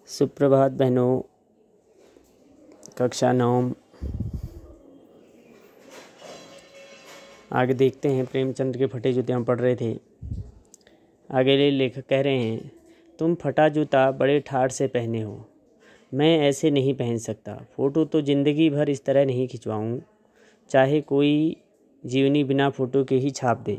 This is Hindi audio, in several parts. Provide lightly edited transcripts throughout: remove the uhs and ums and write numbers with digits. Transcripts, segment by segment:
सुप्रभात बहनों, कक्षा 9 आगे देखते हैं। प्रेमचंद के फटे जूते हम पढ़ रहे थे। आगे लेखक कह रहे हैं, तुम फटा जूता बड़े ठाठ से पहने हो, मैं ऐसे नहीं पहन सकता। फ़ोटो तो ज़िंदगी भर इस तरह नहीं खिंचवाऊँ, चाहे कोई जीवनी बिना फ़ोटो के ही छाप दे।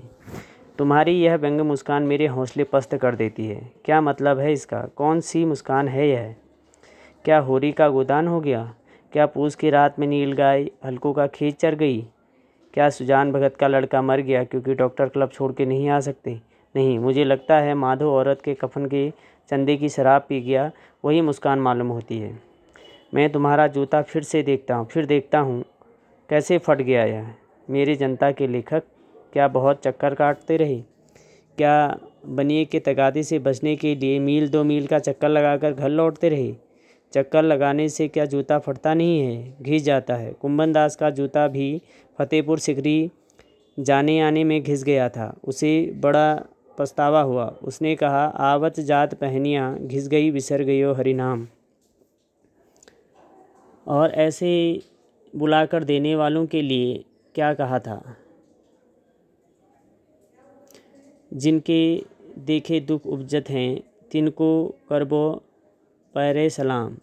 तुम्हारी यह व्यंग मुस्कान मेरे हौसले पस्त कर देती है। क्या मतलब है इसका? कौन सी मुस्कान है यह? क्या होरी का गोदान हो गया? क्या पूस की रात में नील गाय हल्कों का खेत चर गई? क्या सुजान भगत का लड़का मर गया क्योंकि डॉक्टर क्लब छोड़ के नहीं आ सकते? नहीं, मुझे लगता है माधो औरत के कफन के चंदे की शराब पी गया, वही मुस्कान मालूम होती है। मैं तुम्हारा जूता फिर देखता हूँ कैसे फट गया यह। मेरे जनता के लेखक क्या बहुत चक्कर काटते रहे? क्या बनिए के तगादे से बचने के लिए मील 2 मील का चक्कर लगाकर घर लौटते रहे? चक्कर लगाने से क्या जूता फटता नहीं है, घिस जाता है। कुंभन दास का जूता भी फतेहपुर सिकरी जाने आने में घिस गया था, उसे बड़ा पछतावा हुआ। उसने कहा, आवत जात पहनियाँ घिस गई बिसर गयो हरिनाम। और ऐसे बुलाकर देने वालों के लिए क्या कहा था? जिनके देखे दुख उपजत हैं, तिनको करबो पैरे सलाम।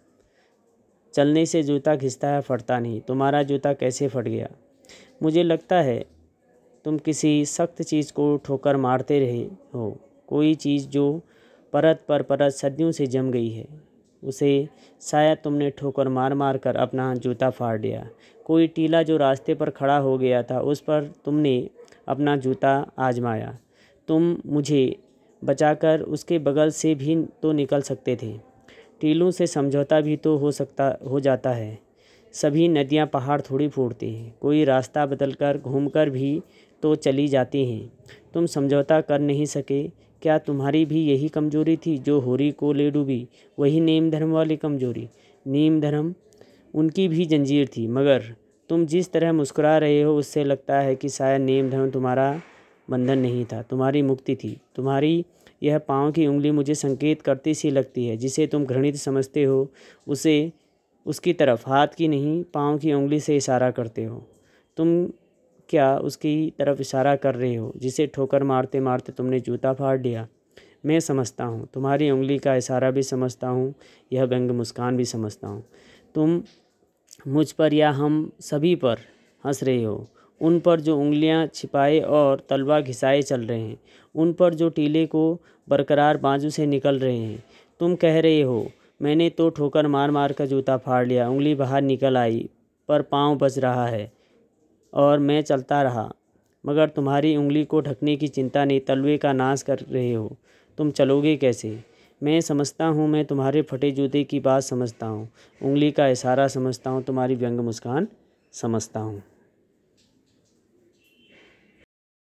चलने से जूता घिसता है, फटता नहीं। तुम्हारा जूता कैसे फट गया? मुझे लगता है तुम किसी सख्त चीज़ को ठोकर मारते रहे हो। कोई चीज़ जो परत पर परत सदियों से जम गई है, उसे शायद तुमने ठोकर मार मार कर अपना जूता फाड़ दिया। कोई टीला जो रास्ते पर खड़ा हो गया था, उस पर तुमने अपना जूता आजमाया। तुम मुझे बचाकर उसके बगल से भी तो निकल सकते थे। टीलों से समझौता भी तो हो जाता है। सभी नदियाँ पहाड़ थोड़ी फोड़ती हैं, कोई रास्ता बदलकर घूमकर भी तो चली जाती हैं। तुम समझौता कर नहीं सके। क्या तुम्हारी भी यही कमजोरी थी जो होरी को ले डूबी? वही नेम धर्म वाली कमजोरी? नेम धर्म उनकी भी जंजीर थी, मगर तुम जिस तरह मुस्कुरा रहे हो उससे लगता है कि शायद नेम धर्म तुम्हारा बंधन नहीं था, तुम्हारी मुक्ति थी। तुम्हारी यह पाँव की उंगली मुझे संकेत करती सी लगती है। जिसे तुम घृणित समझते हो, उसे उसकी तरफ हाथ की नहीं पाँव की उंगली से इशारा करते हो। तुम क्या उसकी तरफ इशारा कर रहे हो जिसे ठोकर मारते मारते तुमने जूता फाड़ दिया? मैं समझता हूँ, तुम्हारी उंगली का इशारा भी समझता हूँ, यह व्यंग मुस्कान भी समझता हूँ। तुम मुझ पर या हम सभी पर हंस रहे हो, उन पर जो उंगलियां छिपाए और तलवा घिसाए चल रहे हैं, उन पर जो टीले को बरकरार बाजू से निकल रहे हैं। तुम कह रहे हो, मैंने तो ठोकर मार मार कर जूता फाड़ लिया, उंगली बाहर निकल आई पर पाँव बच रहा है और मैं चलता रहा। मगर तुम्हारी उंगली को ढकने की चिंता ने तलवे का नाश कर रहे हो। तुम चलोगे कैसे? मैं समझता हूँ, मैं तुम्हारे फटे जूते की बात समझता हूँ, उंगली का इशारा समझता हूँ, तुम्हारी व्यंग मुस्कान समझता हूँ।